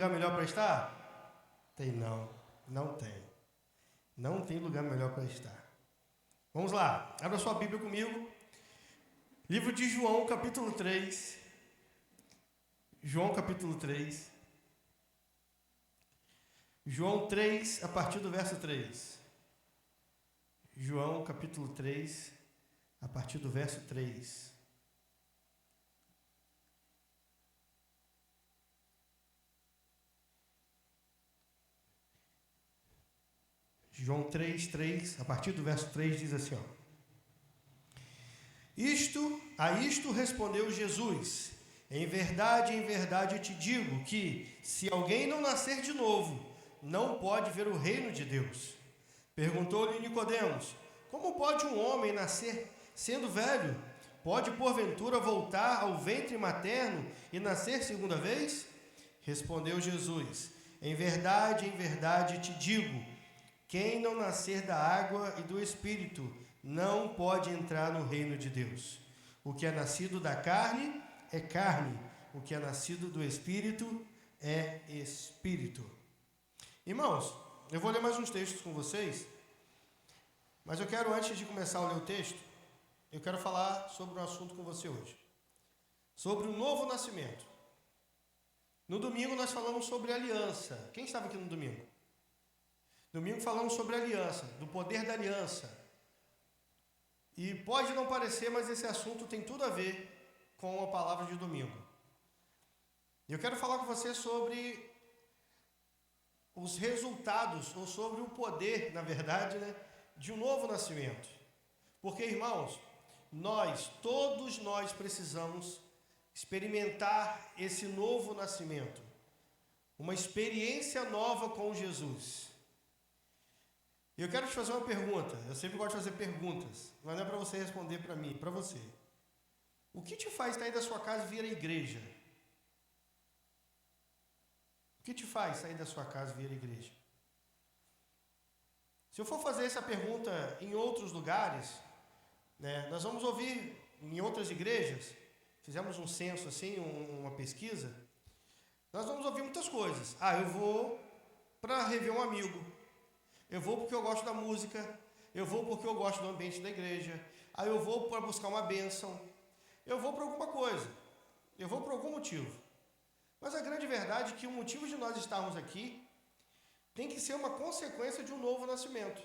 Lugar melhor para estar? Tem não, não tem. Não tem lugar melhor para estar. Vamos lá, abra sua Bíblia comigo. Livro de João, capítulo 3. João, capítulo 3. João 3, a partir do verso 3. João, capítulo 3, a partir do verso 3. João 3, a partir do verso 3, diz assim, ó. A isto respondeu Jesus: em verdade, eu te digo que, se alguém não nascer de novo, não pode ver o reino de Deus. Perguntou-lhe Nicodemos: como pode um homem nascer sendo velho? Pode porventura voltar ao ventre materno e nascer segunda vez? Respondeu Jesus: em verdade, te digo, quem não nascer da água e do Espírito não pode entrar no reino de Deus. O que é nascido da carne é carne, o que é nascido do Espírito é Espírito. Irmãos, eu vou ler mais uns textos com vocês, mas eu quero, antes de começar a ler o texto, eu quero falar sobre um assunto com você hoje. Sobre o novo nascimento. No domingo nós falamos sobre aliança. Quem estava aqui no domingo? Domingo falamos sobre aliança, do poder da aliança. E pode não parecer, mas esse assunto tem tudo a ver com a palavra de domingo. Eu quero falar com você sobre os resultados, ou sobre o poder, na verdade, de um novo nascimento. Porque, irmãos, todos nós precisamos experimentar esse novo nascimento. Uma experiência nova com Jesus. E eu quero te fazer uma pergunta. Eu sempre gosto de fazer perguntas, mas não é para você responder para mim, para você. O que te faz sair da sua casa e vir à igreja? O que te faz sair da sua casa e vir à igreja? Se eu for fazer essa pergunta em outros lugares, nós vamos ouvir em outras igrejas, fizemos um censo assim, uma pesquisa, nós vamos ouvir muitas coisas. Eu vou para rever um amigo. Eu vou porque eu gosto da música. Eu vou porque eu gosto do ambiente da igreja. Eu vou para buscar uma bênção. Eu vou para alguma coisa. Eu vou por algum motivo. Mas a grande verdade é que o motivo de nós estarmos aqui tem que ser uma consequência de um novo nascimento.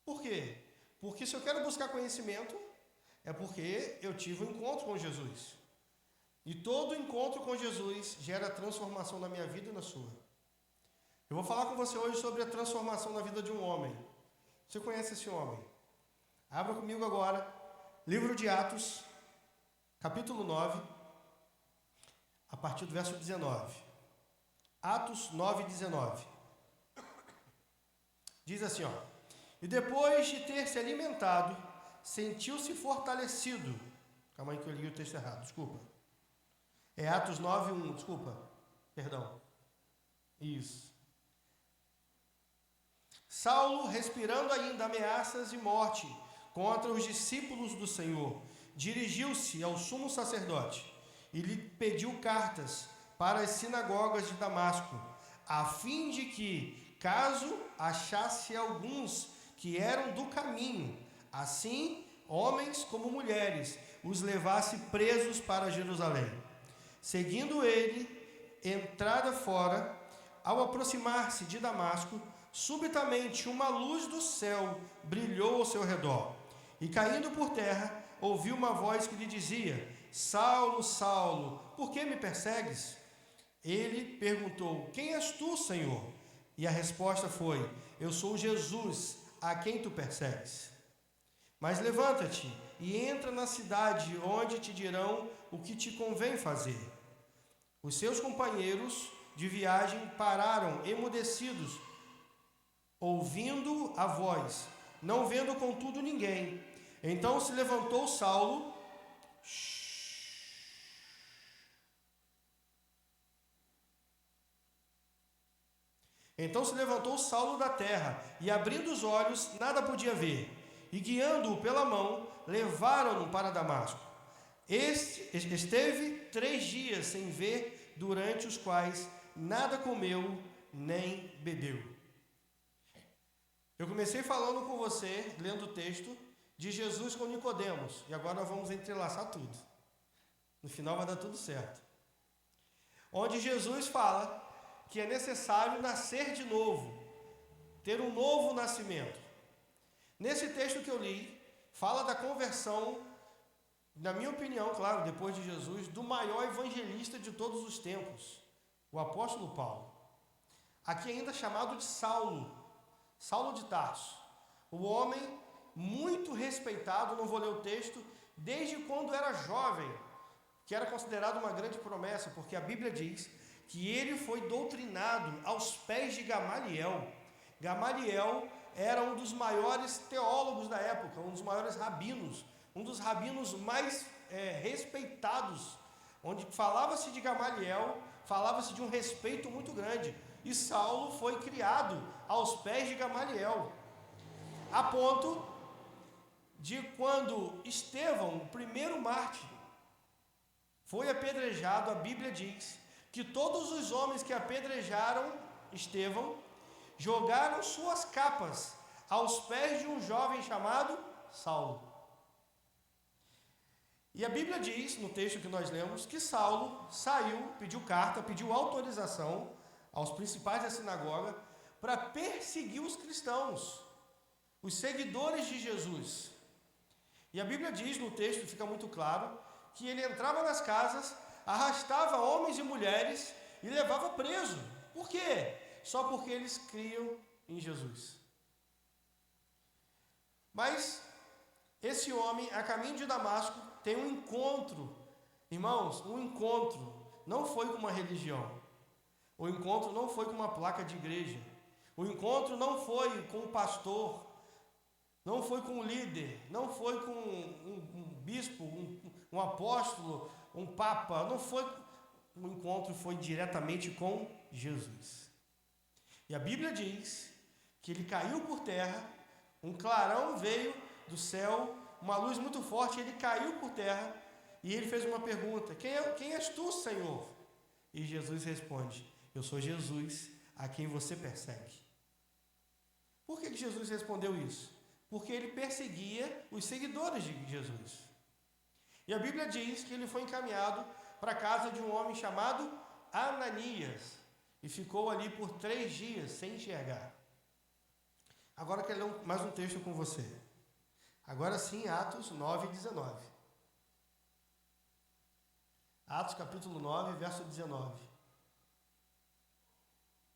Por quê? Porque se eu quero buscar conhecimento, é porque eu tive um encontro com Jesus. E todo encontro com Jesus gera transformação na minha vida e na sua. Eu vou falar com você hoje sobre a transformação na vida de um homem. Você conhece esse homem? Abra comigo agora, livro de Atos, capítulo 9, a partir do verso 19. Atos 9, 19. Diz assim, ó. E depois de ter se alimentado, sentiu-se fortalecido. Calma aí que eu li o texto errado, desculpa. É Atos 9, 1, desculpa. Perdão. Isso. Saulo, respirando ainda ameaças de morte contra os discípulos do Senhor, dirigiu-se ao sumo sacerdote e lhe pediu cartas para as sinagogas de Damasco, a fim de que, caso achasse alguns que eram do caminho, assim, homens como mulheres, os levasse presos para Jerusalém. Seguindo ele, entrada fora, ao aproximar-se de Damasco, subitamente uma luz do céu brilhou ao seu redor, e caindo por terra, ouviu uma voz que lhe dizia: Saulo, Saulo, por que me persegues? Ele perguntou: quem és tu, Senhor? E a resposta foi: eu sou Jesus, a quem tu persegues. Mas levanta-te e entra na cidade, onde te dirão o que te convém fazer. Os seus companheiros de viagem pararam emudecidos, ouvindo a voz, não vendo contudo ninguém. Então se levantou Saulo. Então se levantou Saulo da terra, e abrindo os olhos, nada podia ver. E guiando-o pela mão, levaram-no para Damasco. Esteve 3 dias sem ver durante os quais nada comeu nem bebeu. Eu comecei falando com você, lendo o texto de Jesus com Nicodemos, e agora nós vamos entrelaçar tudo. No final vai dar tudo certo. Onde Jesus fala que é necessário nascer de novo, ter um novo nascimento. Nesse texto que eu li, fala da conversão, na minha opinião, claro, depois de Jesus, do maior evangelista de todos os tempos, o apóstolo Paulo. Aqui ainda chamado de Saulo de Tarso. O homem muito respeitado, não vou ler o texto, desde quando era jovem, que era considerado uma grande promessa, porque a Bíblia diz que ele foi doutrinado aos pés de Gamaliel. Gamaliel era um dos maiores teólogos da época, um dos maiores rabinos, um dos rabinos mais respeitados, onde falava-se de Gamaliel, falava-se de um respeito muito grande. E Saulo foi criado aos pés de Gamaliel, a ponto de quando Estevão, o primeiro mártir, foi apedrejado, a Bíblia diz que todos os homens que apedrejaram Estevão jogaram suas capas aos pés de um jovem chamado Saulo. E a Bíblia diz, no texto que nós lemos, que Saulo saiu, pediu carta, pediu autorização aos principais da sinagoga para perseguir os cristãos, os seguidores de Jesus. E a Bíblia diz no texto, fica muito claro, que ele entrava nas casas, arrastava homens e mulheres e levava preso. Por quê? Só porque eles criam em Jesus. Mas esse homem, a caminho de Damasco, tem um encontro. Irmãos, um encontro não foi com uma religião. O encontro não foi com uma placa de igreja. O encontro não foi com um pastor. Não foi com um líder. Não foi com um bispo, um apóstolo, um papa. Não foi. O encontro foi diretamente com Jesus. E a Bíblia diz que ele caiu por terra, um clarão veio do céu, uma luz muito forte, ele caiu por terra e ele fez uma pergunta: quem és tu, Senhor? E Jesus responde: eu sou Jesus, a quem você persegue. Por que Jesus respondeu isso? Porque ele perseguia os seguidores de Jesus. E a Bíblia diz que ele foi encaminhado para a casa de um homem chamado Ananias e ficou ali por 3 dias sem enxergar. Agora eu quero ler mais um texto com você. Agora sim, Atos 9, 19. Atos capítulo 9, verso 19.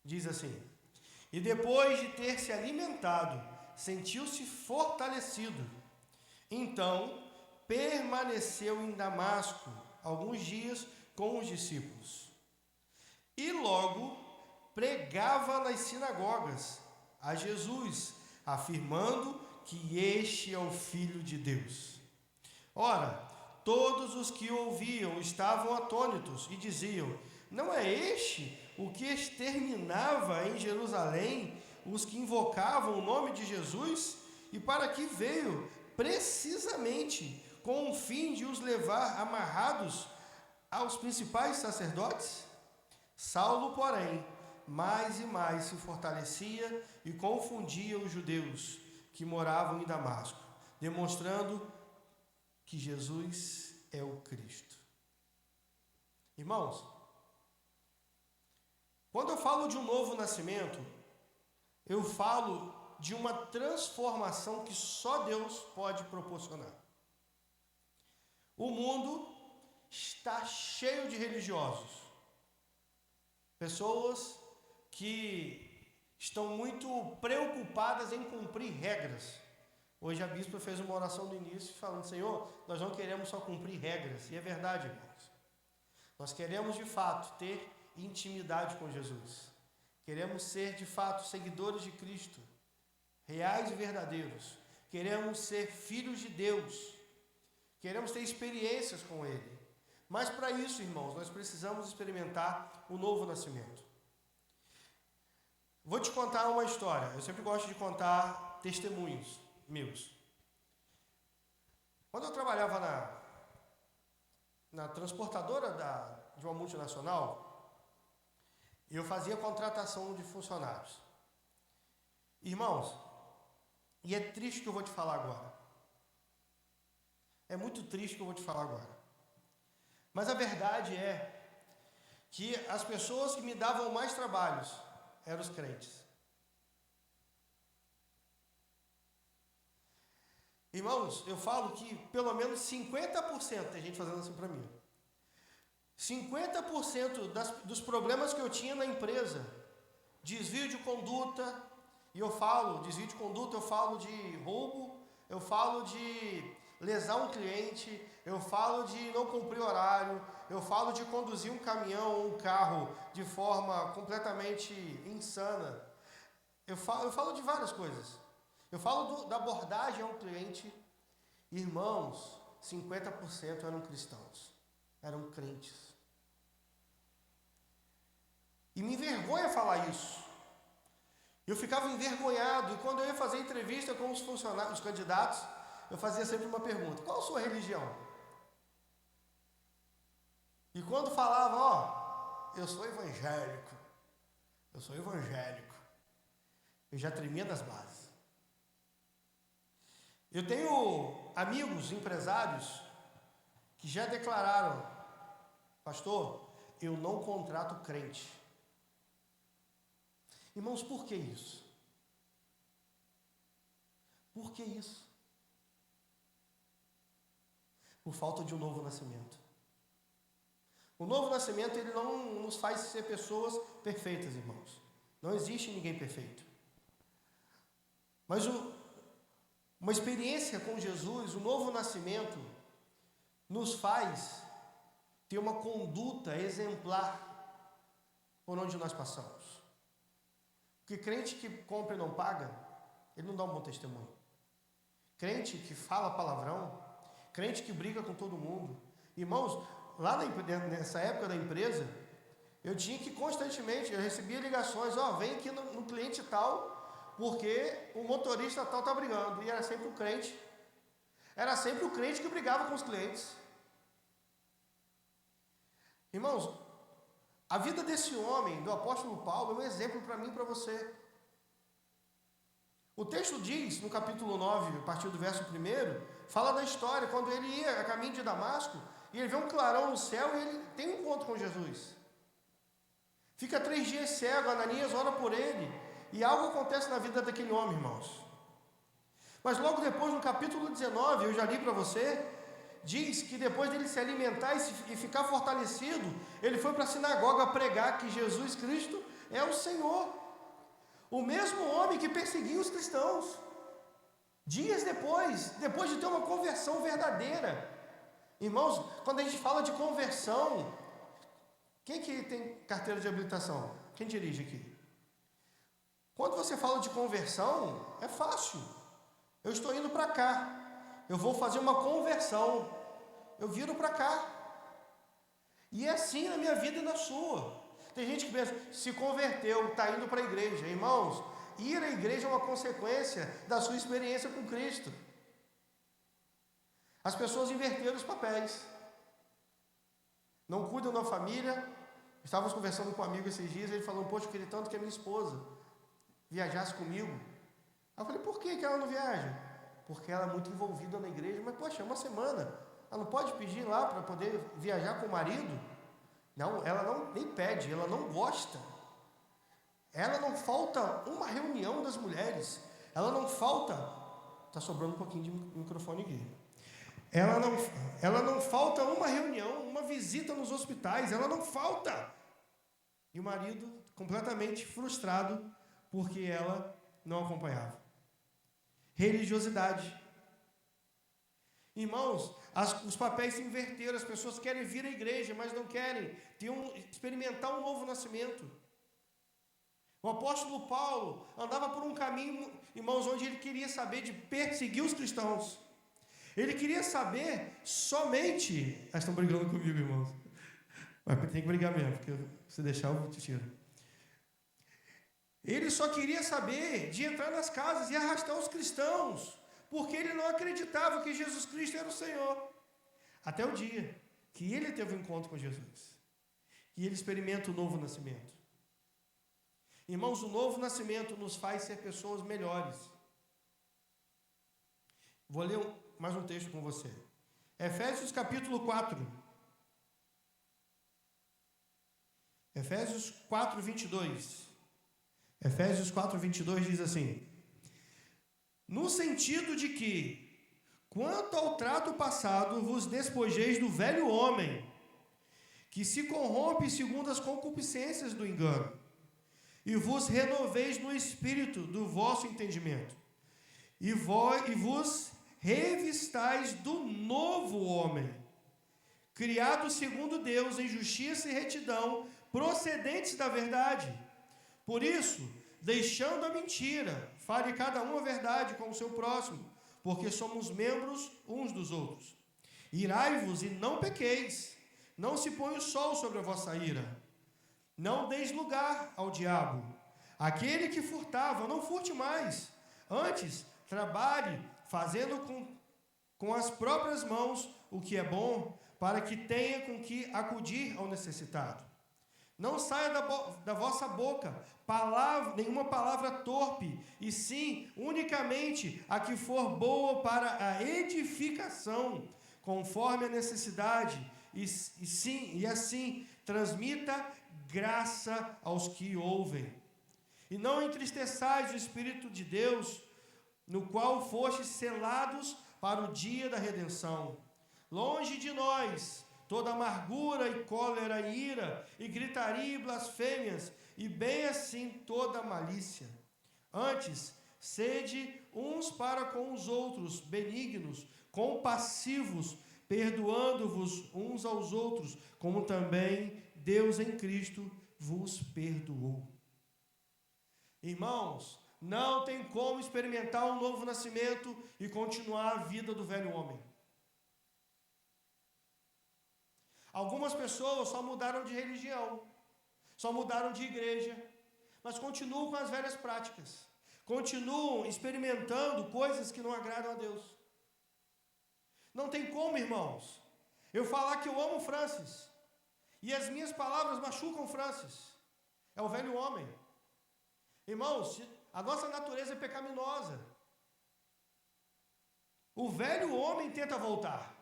Diz assim: e depois de ter se alimentado, sentiu-se fortalecido. Então, permaneceu em Damasco alguns dias com os discípulos. E logo pregava nas sinagogas a Jesus, afirmando que este é o Filho de Deus. Ora, todos os que ouviam estavam atônitos e diziam: não é este o que exterminava em Jerusalém os que invocavam o nome de Jesus? E para que veio precisamente com o fim de os levar amarrados aos principais sacerdotes? Saulo, porém, mais e mais se fortalecia e confundia os judeus que moravam em Damasco, demonstrando que Jesus é o Cristo. Irmãos, quando eu falo de um novo nascimento, eu falo de uma transformação que só Deus pode proporcionar. O mundo está cheio de religiosos, pessoas que estão muito preocupadas em cumprir regras. Hoje a bispa fez uma oração no início falando: Senhor, nós não queremos só cumprir regras. E é verdade, irmãos. Nós queremos de fato ter intimidade com Jesus. Queremos ser de fato seguidores de Cristo, reais e verdadeiros. Queremos ser filhos de Deus. Queremos ter experiências com Ele. Mas para isso, irmãos, nós precisamos experimentar o novo nascimento. Vou te contar uma história. Eu sempre gosto de contar testemunhos meus. Quando eu trabalhava na transportadora de uma multinacional, eu fazia contratação de funcionários. Irmãos, e é triste o que eu vou te falar agora. É muito triste o que eu vou te falar agora. Mas a verdade é que as pessoas que me davam mais trabalhos eram os crentes. Irmãos, eu falo que pelo menos 50%, tem gente fazendo assim para mim, 50% dos problemas que eu tinha na empresa, desvio de conduta, e eu falo, desvio de conduta, eu falo de roubo, eu falo de lesar um cliente, eu falo de não cumprir horário, eu falo de conduzir um caminhão ou um carro de forma completamente insana, eu falo de várias coisas. Eu falo da abordagem ao cliente. Irmãos, 50% eram cristãos, eram crentes. E me envergonha falar isso. Eu ficava envergonhado, e quando eu ia fazer entrevista com os funcionários, os candidatos, eu fazia sempre uma pergunta: qual a sua religião? E quando falava, eu sou evangélico, eu já tremia das bases. Eu tenho amigos, empresários, que já declararam: pastor, eu não contrato crente. Irmãos, por que isso? Por que isso? Por falta de um novo nascimento. O novo nascimento, ele não nos faz ser pessoas perfeitas, irmãos. Não existe ninguém perfeito. Mas uma experiência com Jesus, o novo nascimento, nos faz ter uma conduta exemplar por onde nós passamos. Porque crente que compra e não paga, ele não dá um bom testemunho. Crente que fala palavrão, crente que briga com todo mundo. Irmãos, lá nessa época da empresa, eu tinha que constantemente, eu recebia ligações: vem aqui no cliente tal, porque o motorista tal está brigando. E era sempre o crente. Era sempre o crente que brigava com os clientes. Irmãos, a vida desse homem, do apóstolo Paulo, é um exemplo para mim e para você. O texto diz, no capítulo 9, a partir do verso 1, fala da história, quando ele ia a caminho de Damasco, e ele vê um clarão no céu, e ele tem um encontro com Jesus. Fica 3 dias cego, Ananias ora por ele, e algo acontece na vida daquele homem, irmãos. Mas logo depois, no capítulo 19, eu já li para você, diz que depois dele se alimentar e ficar fortalecido, ele foi para a sinagoga pregar que Jesus Cristo é o Senhor. O mesmo homem que perseguia os cristãos. Dias depois de ter uma conversão verdadeira. Irmãos, quando a gente fala de conversão, quem que tem carteira de habilitação? Quem dirige aqui? Quando você fala de conversão, é fácil. Eu estou indo para cá, eu vou fazer uma conversão, eu viro para cá. E é assim na minha vida e na sua. Tem gente que pensa, se converteu, está indo para a igreja. Irmãos, ir à igreja é uma consequência da sua experiência com Cristo. As pessoas inverteram os papéis. Não cuidam da família. Estávamos conversando com um amigo esses dias, ele falou: poxa, eu queria tanto que a minha esposa viajasse comigo. Aí eu falei: por que ela não viaja? Porque ela é muito envolvida na igreja. Mas poxa, é uma semana, ela não pode pedir lá para poder viajar com o marido? Não, ela não nem pede, ela não gosta. Ela não falta uma reunião das mulheres. Ela não falta. Está sobrando um pouquinho de microfone aqui. Ela não falta uma reunião, uma visita nos hospitais. Ela não falta. E o marido completamente frustrado porque ela não acompanhava. Religiosidade. Irmãos, os papéis se inverteram. As pessoas querem vir à igreja, mas não querem experimentar um novo nascimento. O apóstolo Paulo andava por um caminho, irmãos, onde ele queria saber de perseguir os cristãos. Ele queria saber somente... estão brigando comigo, irmãos. Mas tem que brigar mesmo, porque se deixar eu te tiro. Ele só queria saber de entrar nas casas e arrastar os cristãos, porque ele não acreditava que Jesus Cristo era o Senhor. Até o dia que ele teve um encontro com Jesus, e ele experimenta o novo nascimento. Irmãos, o novo nascimento nos faz ser pessoas melhores. Vou ler mais um texto com você. Efésios capítulo 4. Efésios 4, 22. Efésios 4, 22 diz assim: no sentido de que, quanto ao trato passado, vos despojeis do velho homem, que se corrompe segundo as concupiscências do engano, e vos renoveis no espírito do vosso entendimento, e vos revistais do novo homem, criado segundo Deus em justiça e retidão, procedentes da verdade. Por isso, deixando a mentira, fale cada um a verdade com o seu próximo, porque somos membros uns dos outros. Irai-vos e não pequeis, não se põe o sol sobre a vossa ira. Não deis lugar ao diabo. Aquele que furtava, não furte mais. Antes, trabalhe, fazendo com as próprias mãos o que é bom, para que tenha com que acudir ao necessitado. Não saia da vossa boca nenhuma palavra torpe, e sim, unicamente, a que for boa para a edificação, conforme a necessidade, e assim transmita graça aos que ouvem. E não entristeçais o Espírito de Deus, no qual fostes selados para o dia da redenção. Longe de nós toda amargura e cólera e ira, e gritaria e blasfêmias, e bem assim toda malícia. Antes, sede uns para com os outros, benignos, compassivos, perdoando-vos uns aos outros, como também Deus em Cristo vos perdoou. Irmãos, não tem como experimentar um novo nascimento e continuar a vida do velho homem. Algumas pessoas só mudaram de religião, só mudaram de igreja, mas continuam com as velhas práticas, continuam experimentando coisas que não agradam a Deus. Não tem como, irmãos, eu falar que eu amo Francis e as minhas palavras machucam Francis. É o velho homem. Irmãos, a nossa natureza é pecaminosa. O velho homem tenta voltar.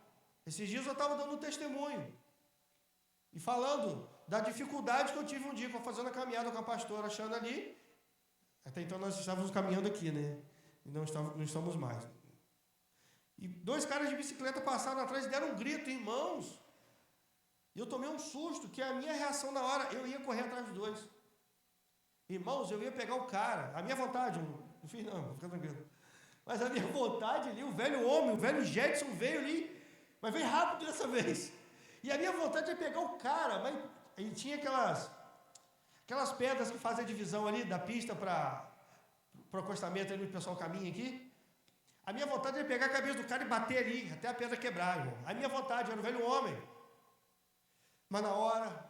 Esses dias eu estava dando um testemunho e falando da dificuldade que eu tive um dia fazendo a caminhada com a pastora, achando ali. Até então nós estávamos caminhando aqui, né? E não estamos mais. E dois caras de bicicleta passaram atrás e deram um grito, irmãos. E eu tomei um susto, que a minha reação na hora, eu ia correr atrás dos dois. Irmãos, eu ia pegar o cara. A minha vontade, não fiz não, fica tranquilo. Mas a minha vontade ali, o velho homem, o velho Jetson veio ali, mas veio rápido dessa vez. E a minha vontade é pegar o cara, mas ele tinha aquelas pedras que fazem a divisão ali da pista para o acostamento ali, o pessoal caminha aqui. A minha vontade é pegar a cabeça do cara e bater ali, até a pedra quebrar, irmão. A minha vontade era o velho homem. Mas na hora,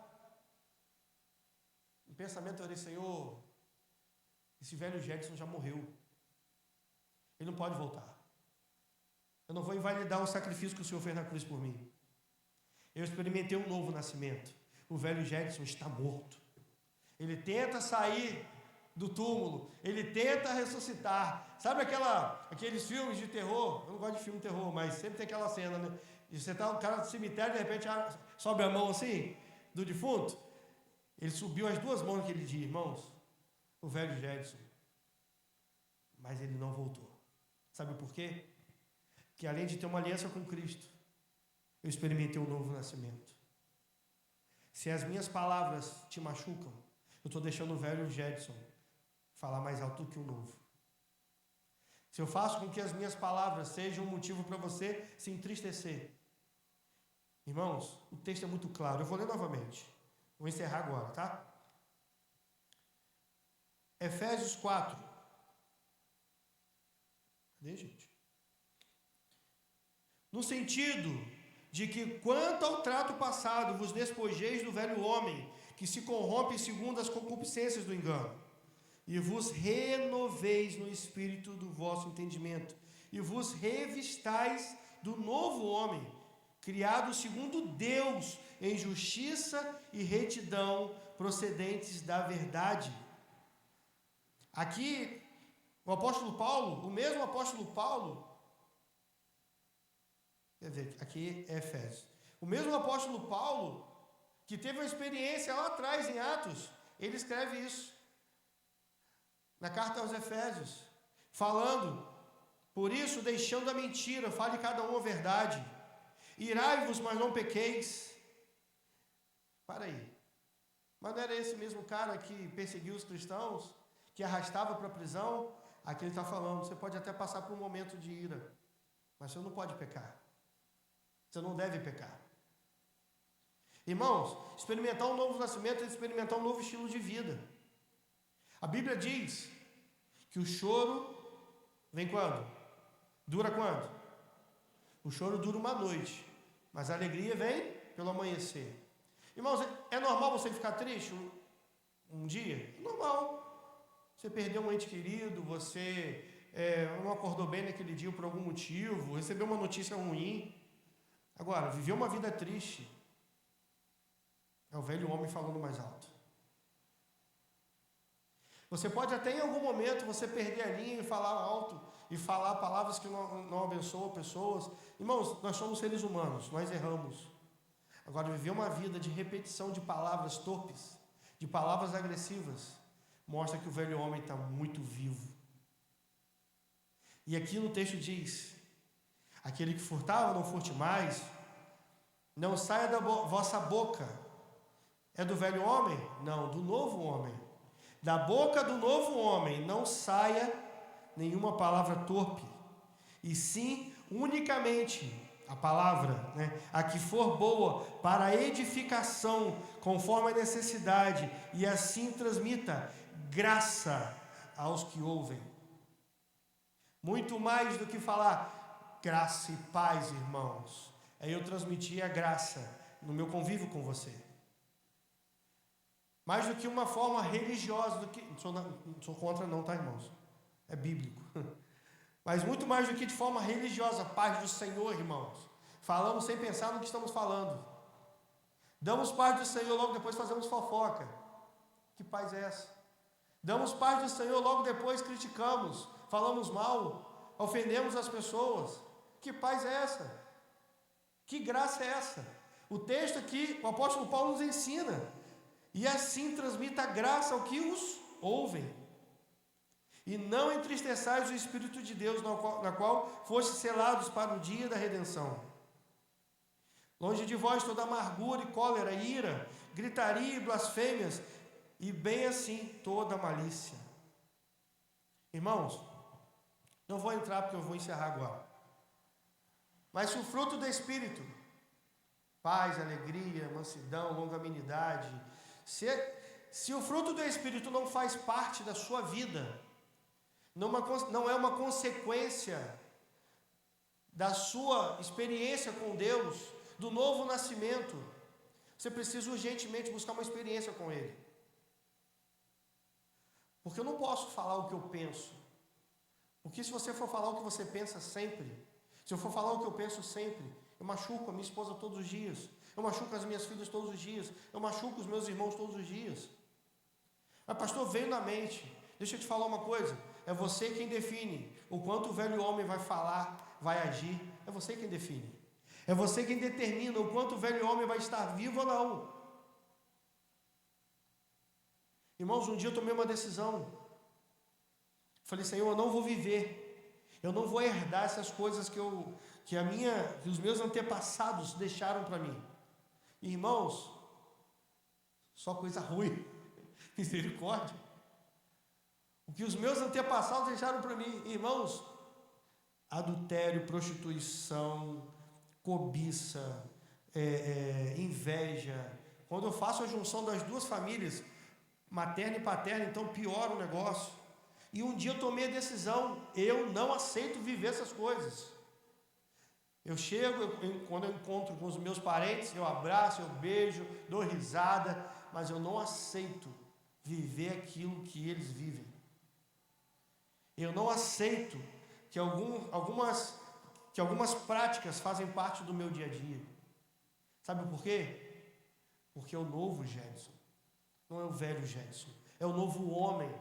no pensamento eu orei, Senhor, esse velho Jetson já morreu. Ele não pode voltar. Eu não vou invalidar o sacrifício que o Senhor fez na cruz por mim. Eu experimentei um novo nascimento. O velho Jetson está morto. Ele tenta sair do túmulo. Ele tenta ressuscitar. Sabe aqueles filmes de terror? Eu não gosto de filme de terror, mas sempre tem aquela cena, né? E você está um cara no cemitério, de repente sobe a mão assim, do defunto. Ele subiu as duas mãos naquele dia, irmãos. O velho Jetson. Mas ele não voltou. Sabe por quê? Porque além de ter uma aliança com Cristo, eu experimentei um novo nascimento. Se as minhas palavras te machucam, eu estou deixando o velho Jetson falar mais alto do que o novo. Se eu faço com que as minhas palavras sejam um motivo para você se entristecer. Irmãos, o texto é muito claro. Eu vou ler novamente. Vou encerrar agora, tá? Efésios 4. Cadê, gente? No sentido de que, quanto ao trato passado, vos despojeis do velho homem, que se corrompe segundo as concupiscências do engano, e vos renoveis no espírito do vosso entendimento, e vos revistais do novo homem, criado segundo Deus, em justiça e retidão, procedentes da verdade. Aqui, o apóstolo Paulo, o mesmo apóstolo Paulo, quer dizer, aqui é Efésios, o mesmo apóstolo Paulo, que teve uma experiência lá atrás em Atos, ele escreve isso, na carta aos Efésios, falando: por isso, deixando a mentira, fale cada um a verdade, irai-vos, mas não pequeis. Para aí, mas não era esse mesmo cara que perseguiu os cristãos, que arrastava para a prisão? Aqui ele está falando, você pode até passar por um momento de ira, mas você não pode pecar, você não deve pecar. Irmãos, experimentar um novo nascimento é experimentar um novo estilo de vida. A Bíblia diz que o choro vem quando? Dura quando? O choro dura uma noite, mas a alegria vem pelo amanhecer. Irmãos, é normal você ficar triste um dia? É normal. Você perdeu um ente querido, você não acordou bem naquele dia por algum motivo, recebeu uma notícia ruim. Agora, viver uma vida triste é o velho homem falando mais alto. Você pode até em algum momento você perder a linha e falar alto, e falar palavras que não abençoam pessoas. Irmãos, nós somos seres humanos, nós erramos. Agora, viver uma vida de repetição de palavras torpes, de palavras agressivas, mostra que o velho homem está muito vivo. E aqui no texto diz: aquele que furtava, não furte mais, não saia da vossa boca. É do velho homem? Não, do novo homem. Da boca do novo homem não saia nenhuma palavra torpe, e sim unicamente a palavra, a que for boa para a edificação, conforme a necessidade, e assim transmita graça aos que ouvem. Muito mais do que falar graça e paz, irmãos, é eu transmitir a graça no meu convívio com você. Mais do que uma forma religiosa, não sou contra não, tá, irmãos? É bíblico. Mas muito mais do que de forma religiosa, paz do Senhor, irmãos. Falamos sem pensar no que estamos falando. Damos paz do Senhor, logo depois fazemos fofoca. Que paz é essa? Damos paz do Senhor, logo depois criticamos, falamos mal, ofendemos as pessoas. Que paz é essa? Que graça é essa? O texto aqui, o apóstolo Paulo nos ensina. E assim transmita a graça ao que os ouvem. E não entristeçais o Espírito de Deus, na qual foste selados para o dia da redenção. Longe de vós toda amargura e cólera, ira, gritaria e blasfêmias, e bem assim toda malícia. Irmãos, não vou entrar porque eu vou encerrar agora. Mas se o fruto do Espírito, paz, alegria, mansidão, longanimidade, se o fruto do Espírito não faz parte da sua vida, não é uma consequência da sua experiência com Deus, do novo nascimento, você precisa urgentemente buscar uma experiência com Ele. Porque eu não posso falar o que eu penso. Porque se você for falar o que você pensa sempre, se eu for falar o que eu penso sempre, eu machuco a minha esposa todos os dias, eu machuco as minhas filhas todos os dias, eu machuco os meus irmãos todos os dias. Mas pastor, veio na mente. Deixa eu te falar uma coisa, é você quem define o quanto o velho homem vai falar, vai agir, é você quem define. É você quem determina o quanto o velho homem vai estar vivo ou não. Irmãos, um dia eu tomei uma decisão. Falei, Senhor, eu não vou viver, eu não vou herdar essas coisas que os meus antepassados deixaram para mim. Irmãos, só coisa ruim, misericórdia. O que os meus antepassados deixaram para mim, irmãos, adultério, prostituição, cobiça, inveja. Quando eu faço a junção das duas famílias, materna e paterna, então piora o negócio. E um dia eu tomei a decisão, eu não aceito viver essas coisas. Eu chego, quando eu encontro com os meus parentes, eu abraço, eu beijo, dou risada, mas eu não aceito viver aquilo que eles vivem. Eu não aceito que algumas práticas fazem parte do meu dia a dia. Sabe por quê? Porque é o novo Gedson, não é o velho Gedson, é o novo homem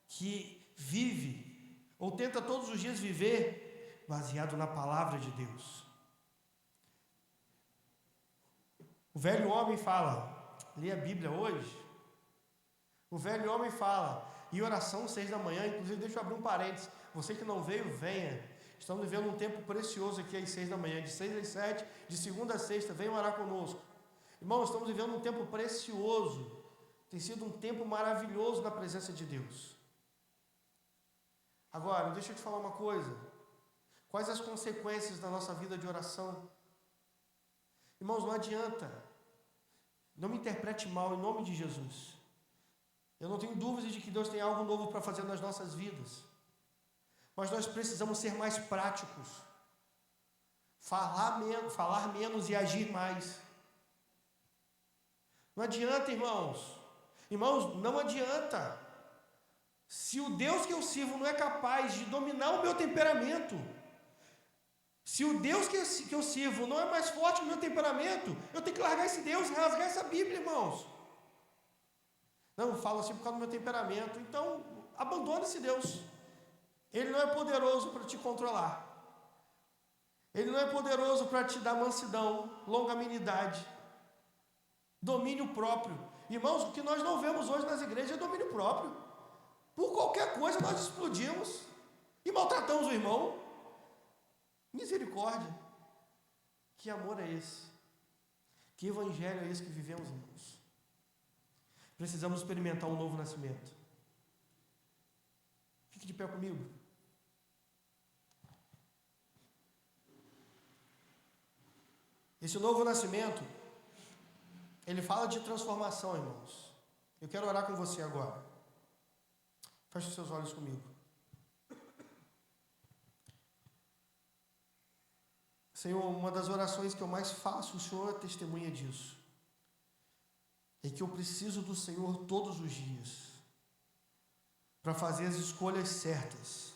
que vive, ou tenta todos os dias viver, baseado na palavra de Deus. O velho homem fala, lê a Bíblia hoje, o velho homem fala, e oração 6 da manhã, inclusive deixa eu abrir um parênteses, você que não veio, venha, estamos vivendo um tempo precioso aqui às 6 da manhã, de 6 às 7, de segunda a sexta, venham orar conosco. Irmãos, estamos vivendo um tempo precioso, tem sido um tempo maravilhoso na presença de Deus. Agora, deixa eu te falar uma coisa, quais as consequências da nossa vida de oração? Irmãos, não adianta, não me interprete mal em nome de Jesus. Eu não tenho dúvida de que Deus tem algo novo para fazer nas nossas vidas. Mas nós precisamos ser mais práticos. Falar menos e agir mais. Não adianta, irmãos. Irmãos, não adianta. Se o Deus que eu sirvo não é capaz de dominar o meu temperamento, se o Deus que eu sirvo não é mais forte que o meu temperamento, eu tenho que largar esse Deus, rasgar essa Bíblia, irmãos. Não, eu falo assim por causa do meu temperamento. Então, abandone esse Deus. Ele não é poderoso para te controlar. Ele não é poderoso para te dar mansidão, longanimidade, domínio próprio. Irmãos, o que nós não vemos hoje nas igrejas é domínio próprio. Por qualquer coisa nós explodimos e maltratamos o irmão. Misericórdia. Que amor é esse? Que evangelho é esse que vivemos, irmãos? Precisamos experimentar um novo nascimento. Fique de pé comigo. Esse novo nascimento, ele fala de transformação, irmãos. Eu quero orar com você agora. Feche os seus olhos comigo. Senhor, uma das orações que eu mais faço, o Senhor é testemunha disso. É que eu preciso do Senhor todos os dias, para fazer as escolhas certas,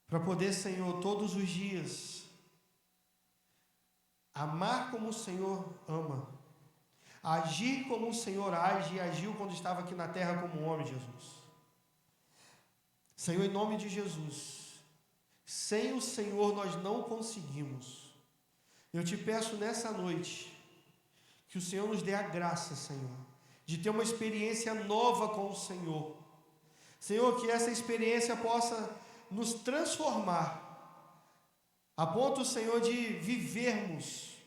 para poder, Senhor, todos os dias, amar como o Senhor ama, agir como o Senhor age e agiu quando estava aqui na terra como um homem, Jesus. Senhor, em nome de Jesus, sem o Senhor nós não conseguimos. Eu te peço nessa noite, que o Senhor nos dê a graça, Senhor, de ter uma experiência nova com o Senhor. Senhor, que essa experiência possa nos transformar, a ponto, Senhor, de vivermos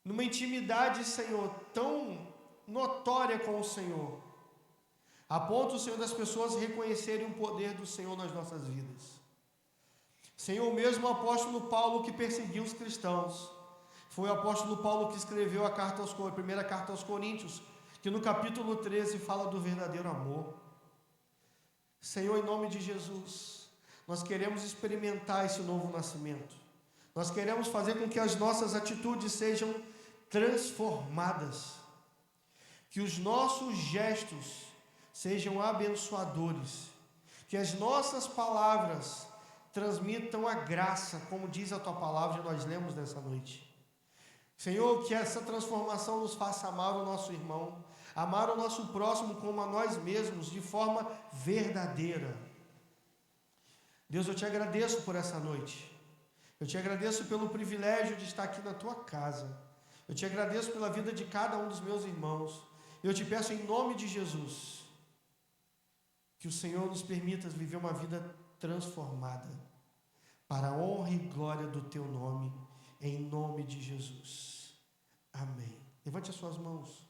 numa intimidade, Senhor, tão notória com o Senhor, a ponto, Senhor, das pessoas reconhecerem o poder do Senhor nas nossas vidas. Senhor, o mesmo apóstolo Paulo que perseguiu os cristãos, foi o apóstolo Paulo que escreveu a primeira carta aos Coríntios, que no capítulo 13 fala do verdadeiro amor. Senhor, em nome de Jesus, nós queremos experimentar esse novo nascimento. Nós queremos fazer com que as nossas atitudes sejam transformadas, que os nossos gestos sejam abençoadores, que as nossas palavras transmitam a graça, como diz a Tua palavra e nós lemos nessa noite. Senhor, que essa transformação nos faça amar o nosso irmão, amar o nosso próximo como a nós mesmos, de forma verdadeira. Deus, eu te agradeço por essa noite. Eu te agradeço pelo privilégio de estar aqui na Tua casa. Eu te agradeço pela vida de cada um dos meus irmãos. Eu te peço em nome de Jesus, que o Senhor nos permita viver uma vida transformada, para a honra e glória do Teu nome, em nome de Jesus. Amém. Levante as suas mãos.